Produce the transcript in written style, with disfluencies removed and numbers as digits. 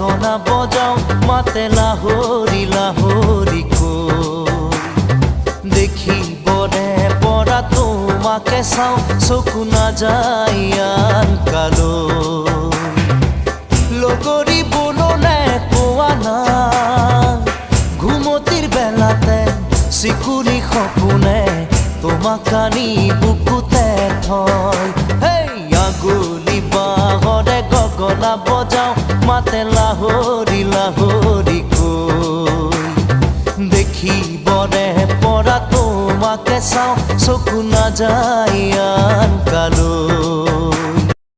গগনা বজাও মাতে লাহৰি লাহৰি কৈ দেখিবৰে পৰা তোমাকে চাওঁ চকু নাযায় আন কালৈ লগৰী বনলে কোৱা নাই ঘুমতিৰ বেলাতে চিকুৰি সপোনে তোমাক আনি বুকুতে থয় হেই আগুলি বাহৰে গগনা বজাও মাতে লাহৰি লাহৰি কৈ দেখিবৰে পৰা তোমাকে চাওঁ চকু নাযায়